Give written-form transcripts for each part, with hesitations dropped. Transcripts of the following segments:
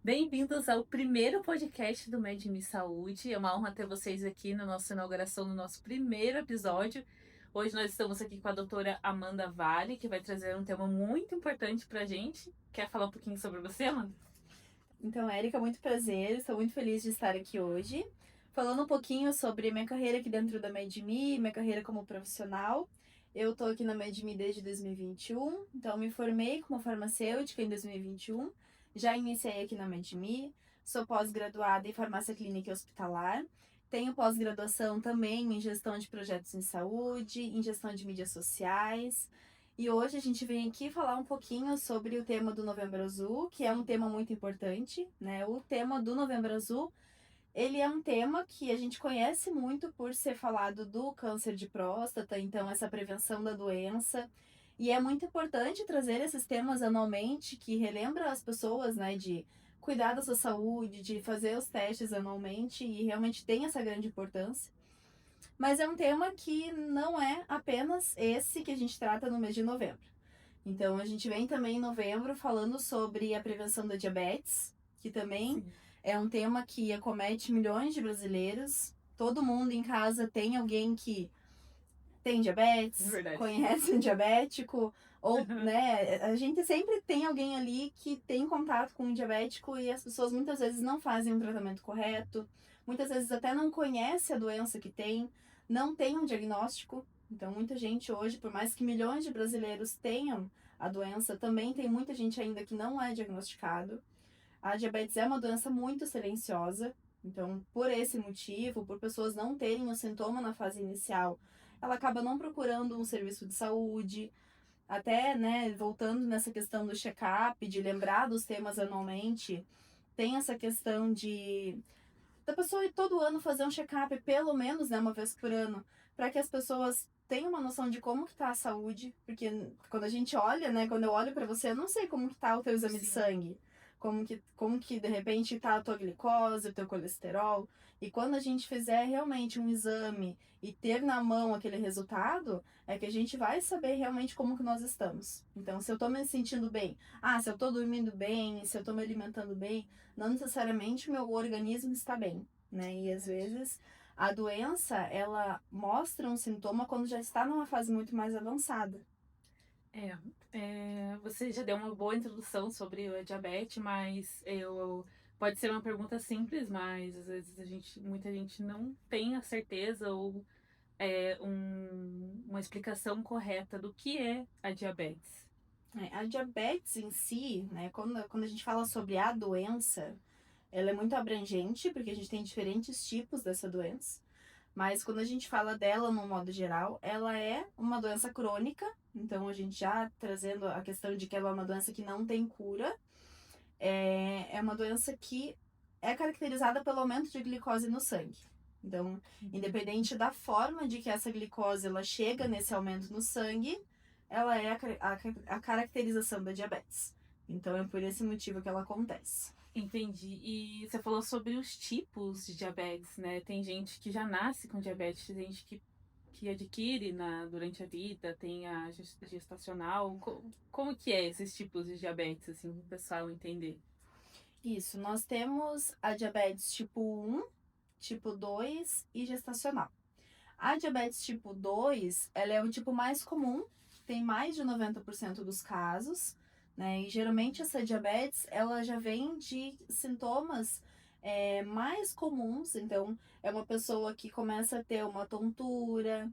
Bem-vindos ao primeiro podcast do MedMe Saúde. É uma honra ter vocês aqui na nossa inauguração, no nosso primeiro episódio. Hoje nós estamos aqui com a doutora Amanda Vale, que vai trazer um tema muito importante para a gente. Quer falar um pouquinho sobre você, Amanda? Então, Érica, muito prazer, estou muito feliz de estar aqui hoje, falando um pouquinho sobre minha carreira aqui dentro da MedMe, minha carreira como profissional. Eu estou aqui na MedMe desde 2021, então me formei como farmacêutica em 2021, já iniciei aqui na MedMe, sou pós-graduada em farmácia clínica e hospitalar, tenho pós-graduação também em gestão de projetos em saúde, em gestão de mídias sociais. E hoje a gente vem aqui falar um pouquinho sobre o tema do Novembro Azul, que é um tema muito importante, né? O tema do Novembro Azul, ele é um tema que a gente conhece muito por ser falado do câncer de próstata, então essa prevenção da doença. E é muito importante trazer esses temas anualmente, que relembra as pessoas, né, de cuidar da sua saúde, de fazer os testes anualmente, e realmente tem essa grande importância. Mas é um tema que não é apenas esse que a gente trata no mês de novembro. Então, a gente vem também em novembro falando sobre a prevenção da diabetes, que também Sim. é um tema que acomete milhões de brasileiros. Todo mundo em casa tem alguém que tem É diabetes, verdade. conhece um diabético, ou, né, a gente sempre tem alguém ali que tem contato com um diabético e as pessoas muitas vezes não fazem um tratamento correto, muitas vezes até não conhece a doença que tem, não tem um diagnóstico. Então, muita gente hoje, por mais que milhões de brasileiros tenham a doença, também tem muita gente ainda que não é diagnosticado. A diabetes é uma doença muito silenciosa, então, por esse motivo, por pessoas não terem o sintoma na fase inicial, ela acaba não procurando um serviço de saúde. Até, né, voltando nessa questão do check-up, de lembrar dos temas anualmente, tem essa questão de da pessoa ir todo ano fazer um check-up, pelo menos, né, uma vez por ano, para que as pessoas tenham uma noção de como que tá a saúde, porque quando a gente olha, né, quando eu olho para você, eu não sei como que tá o teu exame de Sim. sangue, como que de repente tá a tua glicose, o teu colesterol, e quando a gente fizer realmente um exame e ter na mão aquele resultado, é que a gente vai saber realmente como que nós estamos. Então, se eu tô me sentindo bem, se eu tô dormindo bem, se eu tô me alimentando bem, não necessariamente o meu organismo está bem, né? E às Verdade. vezes a doença, ela mostra um sintoma quando já está numa fase muito mais avançada. Você já deu uma boa introdução sobre a diabetes, mas pode ser uma pergunta simples, mas às vezes muita gente não tem a certeza ou uma explicação correta do que é a diabetes. A diabetes em si, né, quando a gente fala sobre a doença, ela é muito abrangente, porque a gente tem diferentes tipos dessa doença. Mas quando a gente fala dela no modo geral, ela é uma doença crônica. Então, a gente já trazendo a questão de que ela é uma doença que não tem cura. É uma doença que é caracterizada pelo aumento de glicose no sangue. Então, Uhum. independente da forma de que essa glicose ela chega nesse aumento no sangue, ela é a caracterização da diabetes. Então, é por esse motivo que ela acontece. Entendi. E você falou sobre os tipos de diabetes, né? Tem gente que já nasce com diabetes, tem gente que adquire durante a vida, tem a gestacional. Como que é esses tipos de diabetes, assim, para o pessoal entender? Isso, nós temos a diabetes tipo 1, tipo 2 e gestacional. A diabetes tipo 2, ela é o tipo mais comum, tem mais de 90% dos casos, né? E geralmente essa diabetes, ela já vem de sintomas mais comuns, então é uma pessoa que começa a ter uma tontura,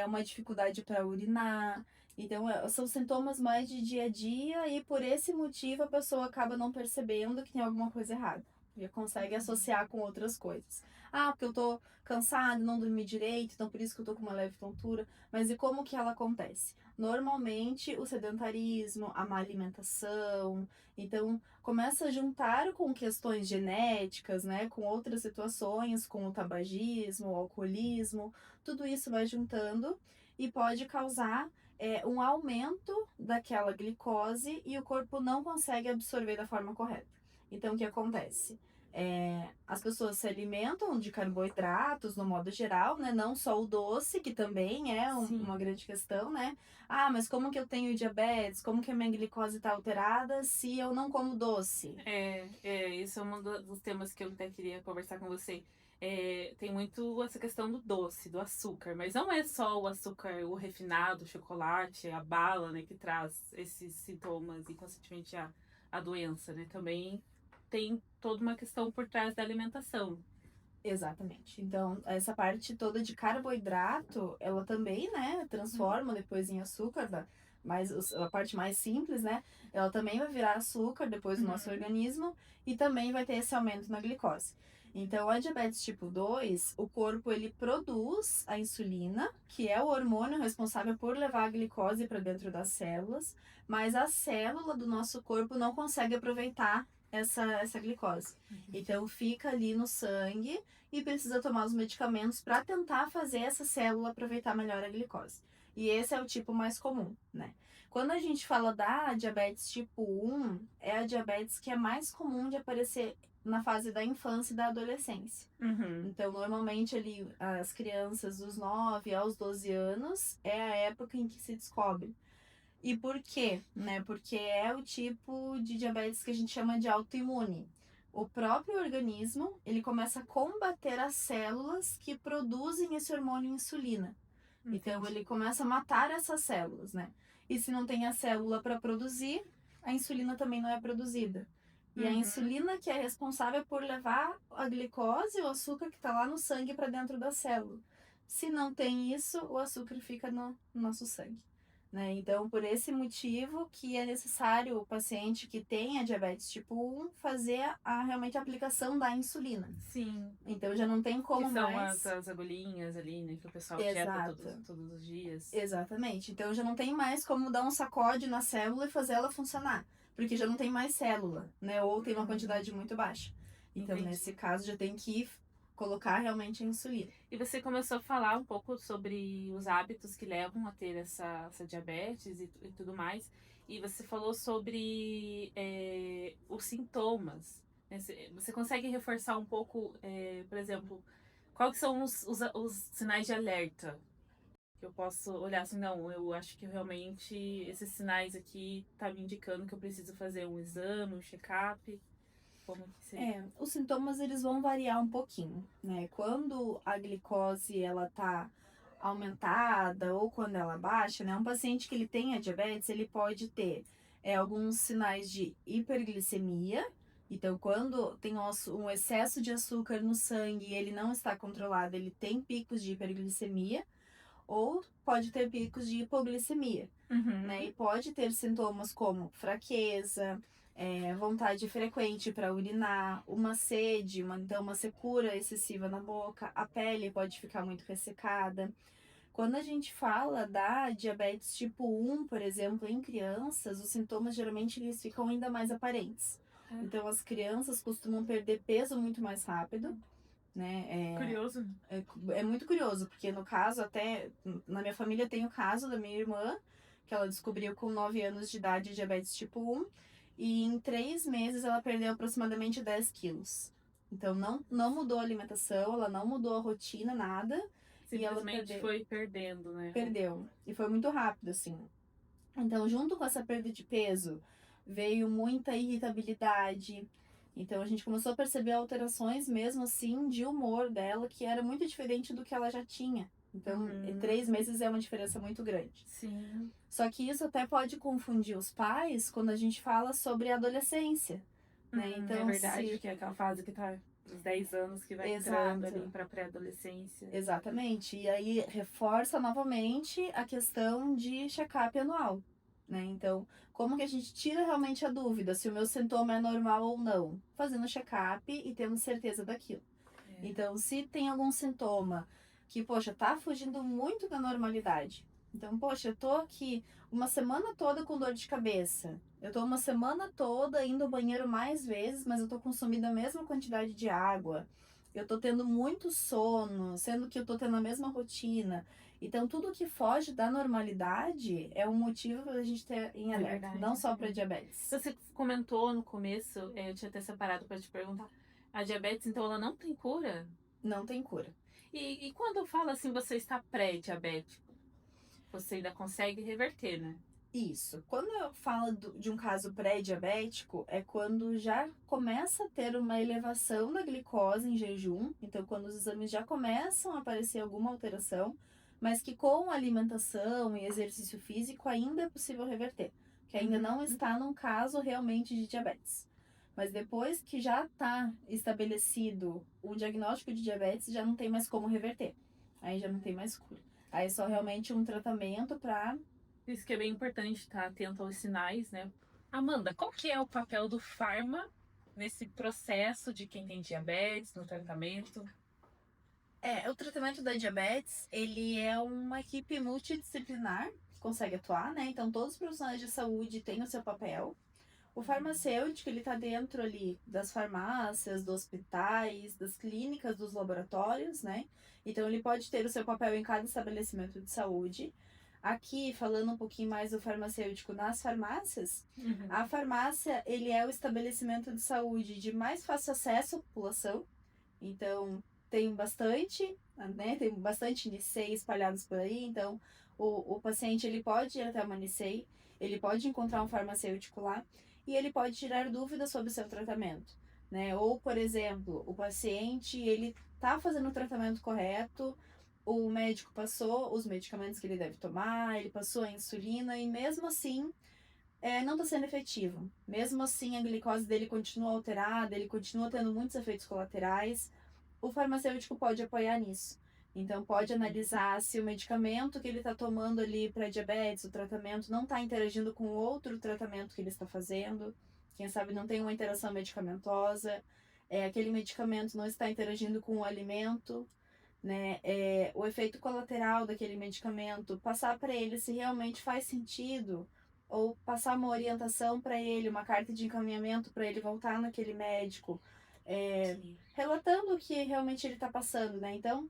uma dificuldade para urinar, então são sintomas mais de dia a dia e por esse motivo a pessoa acaba não percebendo que tem alguma coisa errada. E consegue associar com outras coisas. Porque eu tô cansado, não dormi direito, então por isso que eu tô com uma leve tontura. Mas e como que ela acontece? Normalmente o sedentarismo, a má alimentação, então começa a juntar com questões genéticas, né, com outras situações, com o tabagismo, o alcoolismo, tudo isso vai juntando e pode causar um aumento daquela glicose e o corpo não consegue absorver da forma correta. Então o que acontece? As pessoas se alimentam de carboidratos no modo geral, né? Não só o doce, que também é uma grande questão, né? Ah, mas como que eu tenho diabetes? Como que a minha glicose está alterada se eu não como doce? Isso é um dos temas que eu até queria conversar com você. Tem muito essa questão do doce, do açúcar, mas não é só o açúcar, o refinado, o chocolate, a bala, né, que traz esses sintomas e, consequentemente, a doença, né? Também tem toda uma questão por trás da alimentação. Exatamente. Então, essa parte toda de carboidrato, ela também, né, transforma depois em açúcar, mas a parte mais simples, né, ela também vai virar açúcar depois no nosso organismo e também vai ter esse aumento na glicose. Então, a diabetes tipo 2, o corpo ele produz a insulina, que é o hormônio responsável por levar a glicose para dentro das células, mas a célula do nosso corpo não consegue aproveitar essa glicose. Então, fica ali no sangue e precisa tomar os medicamentos para tentar fazer essa célula aproveitar melhor a glicose. E esse é o tipo mais comum, né? Quando a gente fala da diabetes tipo 1, é a diabetes que é mais comum de aparecer na fase da infância e da adolescência. Então, normalmente ali as crianças dos 9 aos 12 anos é a época em que se descobre. E por quê? Né? Porque é o tipo de diabetes que a gente chama de autoimune. O próprio organismo, ele começa a combater as células que produzem esse hormônio insulina. Então, ele começa a matar essas células, né? E se não tem a célula para produzir, a insulina também não é produzida. E a insulina que é responsável por levar a glicose, o açúcar que está lá no sangue para dentro da célula. Se não tem isso, o açúcar fica no nosso sangue. Né? Então, por esse motivo que é necessário o paciente que tenha diabetes tipo 1 fazer realmente a aplicação da insulina. Sim. Então, já não tem como que são mais... as agulhinhas ali, né, que o pessoal Exato. injeta todos os dias. Exatamente. Então, já não tem mais como dar um sacode na célula e fazer ela funcionar. Porque já não tem mais célula, né? Ou tem uma quantidade muito baixa. Então, Entendi. nesse caso, já tem que colocar realmente a insulina. E você começou a falar um pouco sobre os hábitos que levam a ter essa diabetes e tudo mais. E você falou sobre os sintomas. Né? Você consegue reforçar um pouco, por exemplo, quais são os sinais de alerta? Que eu posso olhar assim, não, eu acho que realmente esses sinais aqui tá me indicando que eu preciso fazer um exame, um check-up. Como que seria? Os sintomas eles vão variar um pouquinho, né? Quando a glicose ela tá aumentada ou quando ela baixa, né? Um paciente que ele tenha diabetes, ele pode ter alguns sinais de hiperglicemia. Então, quando tem um excesso de açúcar no sangue e ele não está controlado, ele tem picos de hiperglicemia ou pode ter picos de hipoglicemia, né? E pode ter sintomas como fraqueza, vontade frequente para urinar, uma sede, então uma secura excessiva na boca, a pele pode ficar muito ressecada. Quando a gente fala da diabetes tipo 1, por exemplo, em crianças, os sintomas geralmente eles ficam ainda mais aparentes. Então as crianças costumam perder peso muito mais rápido, né? Curioso. É muito curioso, porque no caso, até na minha família tem o caso da minha irmã, que ela descobriu com 9 anos de idade diabetes tipo 1, e em 3 meses ela perdeu aproximadamente 10 quilos. Então não mudou a alimentação, ela não mudou a rotina, nada. E ela foi perdendo, né? Perdeu. E foi muito rápido, assim. Então, junto com essa perda de peso, veio muita irritabilidade. Então, a gente começou a perceber alterações mesmo assim de humor dela, que era muito diferente do que ela já tinha. Então, 3 meses é uma diferença muito grande. Sim. Só que isso até pode confundir os pais quando a gente fala sobre a adolescência. Né? Então, é verdade, que é aquela fase que tá dos 10 anos que vai entrando ali pra pré-adolescência. Exatamente. E aí reforça novamente a questão de check-up anual. Né? Então, como que a gente tira realmente a dúvida se o meu sintoma é normal ou não? Fazendo check-up e tendo certeza daquilo. Então, se tem algum sintoma que, poxa, tá fugindo muito da normalidade. Então, poxa, eu tô aqui uma semana toda com dor de cabeça. Eu tô uma semana toda indo ao banheiro mais vezes, mas eu tô consumindo a mesma quantidade de água. Eu tô tendo muito sono, sendo que eu tô tendo a mesma rotina. Então, tudo que foge da normalidade é um motivo para a gente ter em alerta, não só para diabetes. Você comentou no começo, eu tinha até separado para te perguntar, A diabetes, então, ela não tem cura? Não tem cura. E quando fala assim, você está pré-diabético, você ainda consegue reverter, né? Isso. Quando eu falo de um caso pré-diabético, é quando já começa a ter uma elevação da glicose em jejum, então quando os exames já começam a aparecer alguma alteração, mas que com alimentação e exercício físico ainda é possível reverter, que ainda não Uhum. está num caso realmente de diabetes. Mas depois que já está estabelecido o diagnóstico de diabetes, já não tem mais como reverter. Aí já não tem mais cura. Aí é só realmente um tratamento para. Isso que é bem importante estar atento aos sinais, né? Amanda, qual que é o papel do farma nesse processo de quem tem diabetes, no tratamento? O tratamento da diabetes, ele é uma equipe multidisciplinar que consegue atuar, né? Então, todos os profissionais de saúde têm o seu papel. O farmacêutico, ele tá dentro ali das farmácias, dos hospitais, das clínicas, dos laboratórios, né? Então, ele pode ter o seu papel em cada estabelecimento de saúde. Aqui, falando um pouquinho mais do farmacêutico nas farmácias, a farmácia, ele é o estabelecimento de saúde de mais fácil acesso à população. Então, tem bastante, né? Tem bastante NICEI espalhados por aí. Então, o paciente ele pode ir até uma NICEI, ele pode encontrar um farmacêutico lá e ele pode tirar dúvidas sobre o seu tratamento, né? Ou, por exemplo, o paciente ele tá fazendo o tratamento correto, o médico passou os medicamentos que ele deve tomar, ele passou a insulina e mesmo assim não está sendo efetivo. Mesmo assim, a glicose dele continua alterada, ele continua tendo muitos efeitos colaterais. O farmacêutico pode apoiar nisso. Então, pode analisar se o medicamento que ele está tomando ali para diabetes, o tratamento, não está interagindo com outro tratamento que ele está fazendo. Quem sabe não tem uma interação medicamentosa. Aquele medicamento não está interagindo com o alimento, né? O efeito colateral daquele medicamento, passar para ele se realmente faz sentido, ou passar uma orientação para ele, uma carta de encaminhamento para ele voltar naquele médico, relatando o que realmente ele está passando, né? Então,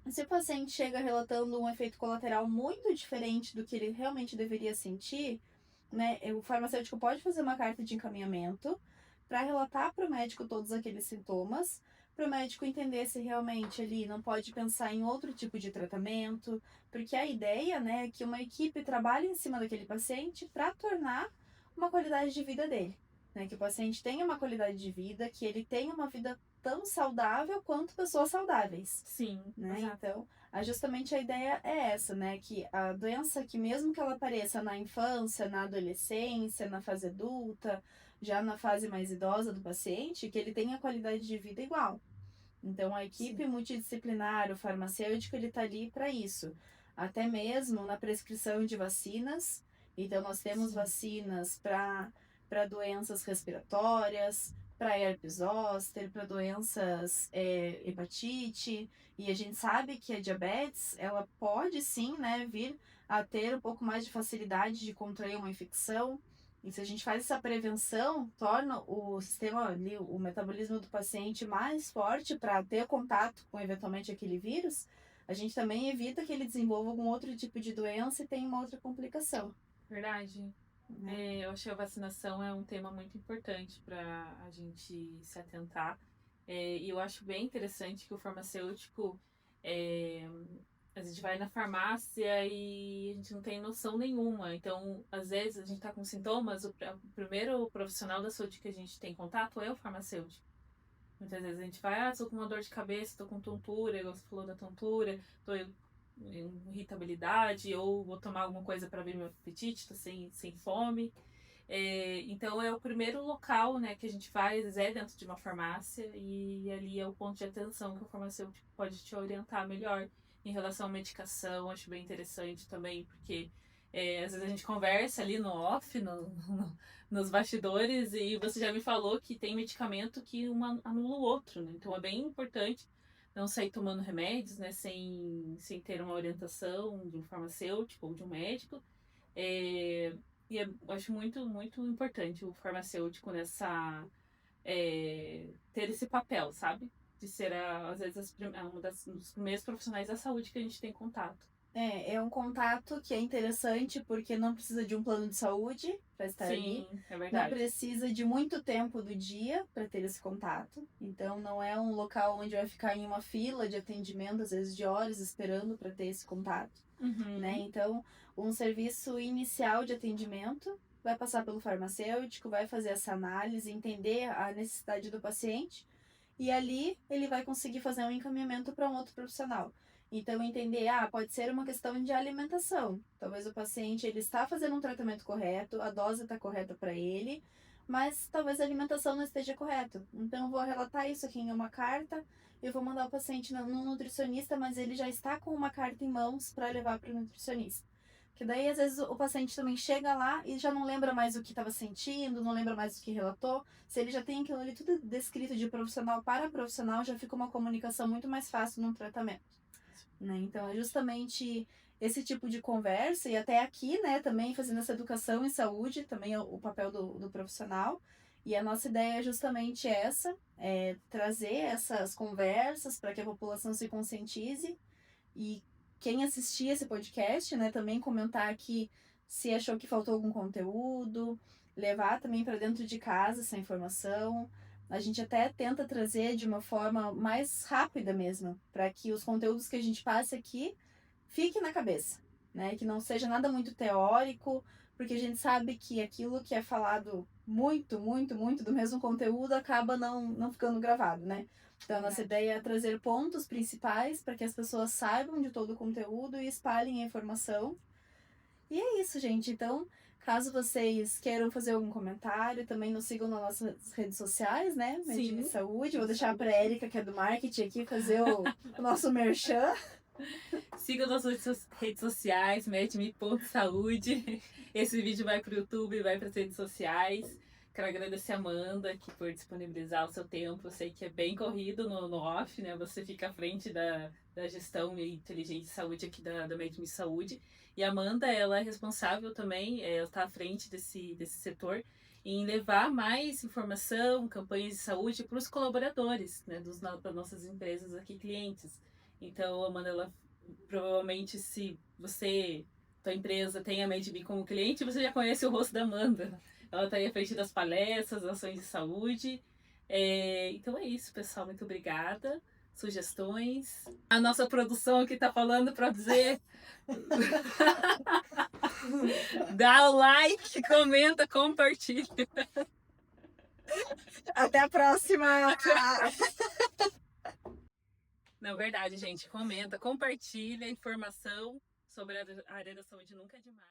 se o paciente chega relatando um efeito colateral muito diferente do que ele realmente deveria sentir, né? O farmacêutico pode fazer uma carta de encaminhamento para relatar para o médico todos aqueles sintomas, para o médico entender se realmente ele não pode pensar em outro tipo de tratamento, porque a ideia, né, é que uma equipe trabalhe em cima daquele paciente para tornar uma qualidade de vida dele, né? Que o paciente tenha uma qualidade de vida, que ele tenha uma vida tão saudável quanto pessoas saudáveis, Sim, né? exato. Então, justamente a ideia é essa, né? Que a doença, que mesmo que ela apareça na infância, na adolescência, na fase adulta, já na fase mais idosa do paciente, que ele tenha qualidade de vida igual. Então, a equipe multidisciplinar, o farmacêutico, ele está ali para isso. Até mesmo na prescrição de vacinas. Então, nós temos vacinas para doenças respiratórias, para herpes zoster, para doenças hepatite. E a gente sabe que a diabetes, ela pode sim, né, vir a ter um pouco mais de facilidade de contrair uma infecção. E se a gente faz essa prevenção, torna o sistema ali, o metabolismo do paciente mais forte para ter contato com eventualmente aquele vírus, a gente também evita que ele desenvolva algum outro tipo de doença e tenha uma outra complicação. Verdade. Eu achei a vacinação é um tema muito importante para a gente se atentar. E eu acho bem interessante que o farmacêutico, a gente vai na farmácia e a gente não tem noção nenhuma. Então, às vezes, a gente está com sintomas, o primeiro profissional da saúde que a gente tem contato é o farmacêutico. Muitas vezes a gente vai, estou com uma dor de cabeça, estou com tontura, igual você falou da tontura, estou em irritabilidade, ou vou tomar alguma coisa para ver meu apetite, estou sem fome. Então é o primeiro local, né, que a gente faz, é dentro de uma farmácia, e ali é o ponto de atenção que o farmacêutico pode te orientar melhor em relação à medicação. Acho bem interessante também, porque às vezes a gente conversa ali no off, nos bastidores, e você já me falou que tem medicamento que um anula o outro, né? Então é bem importante não sair tomando remédios, né, sem ter uma orientação de um farmacêutico ou de um médico. Eu acho muito, muito importante o farmacêutico ter esse papel, sabe? De ser, às vezes, um dos primeiros profissionais da saúde que a gente tem contato. É um contato que é interessante porque não precisa de um plano de saúde, para estar ali. Sim, é Não verdade. precisa de muito tempo do dia para ter esse contato. Então, não é um local onde vai ficar em uma fila de atendimento, às vezes de horas, esperando para ter esse contato. Né? Uhum. Então, um serviço inicial de atendimento vai passar pelo farmacêutico, vai fazer essa análise, entender a necessidade do paciente e ali ele vai conseguir fazer um encaminhamento para um outro profissional. Então, entender, pode ser uma questão de alimentação. Talvez o paciente ele está fazendo um tratamento correto, a dose está correta para ele, mas talvez a alimentação não esteja correta. Então, eu vou relatar isso aqui em uma carta, eu vou mandar o paciente no nutricionista, mas ele já está com uma carta em mãos para levar para o nutricionista. Que daí, às vezes, o paciente também chega lá e já não lembra mais o que estava sentindo, não lembra mais o que relatou. Se ele já tem aquilo ali tudo descrito de profissional para profissional, já fica uma comunicação muito mais fácil no tratamento. Né? Então, é justamente esse tipo de conversa, e até aqui, né, também fazendo essa educação em saúde, também é o papel do profissional. E a nossa ideia é justamente essa, trazer essas conversas para que a população se conscientize. E quem assistir esse podcast, né, também comentar aqui se achou que faltou algum conteúdo, levar também para dentro de casa essa informação. A gente até tenta trazer de uma forma mais rápida mesmo, para que os conteúdos que a gente passe aqui fiquem na cabeça, né? Que não seja nada muito teórico, porque a gente sabe que aquilo que é falado muito, muito, muito do mesmo conteúdo acaba não ficando gravado, né? Então, a nossa ideia é trazer pontos principais para que as pessoas saibam de todo o conteúdo e espalhem a informação. E é isso, gente. Então, caso vocês queiram fazer algum comentário, também nos sigam nas nossas redes sociais, né? Medime Sim. Saúde. Vou deixar para a Erika, que é do marketing, aqui, fazer o nosso merchan. Siga nossas redes sociais, medme.saúde. Esse vídeo vai para o YouTube, vai para as redes sociais. Quero agradecer a Amanda aqui por disponibilizar o seu tempo. Eu sei que é bem corrido no off, né? Você fica à frente da gestão e inteligente de saúde aqui da Medme Saúde. E a Amanda, ela é responsável também, ela está à frente desse setor, em levar mais informação, campanhas de saúde para os colaboradores, né? Das nossas empresas aqui, clientes. Então, Amanda, ela provavelmente, se você, tua empresa, tem a MedMe como cliente, você já conhece o rosto da Amanda. Ela está aí à frente das palestras, ações de saúde. Então é isso, pessoal. Muito obrigada. Sugestões. A nossa produção aqui está falando para dizer. Dá o like, comenta, compartilha. Até a próxima! Não, verdade, gente. Comenta, compartilha informação sobre a área da saúde nunca é demais.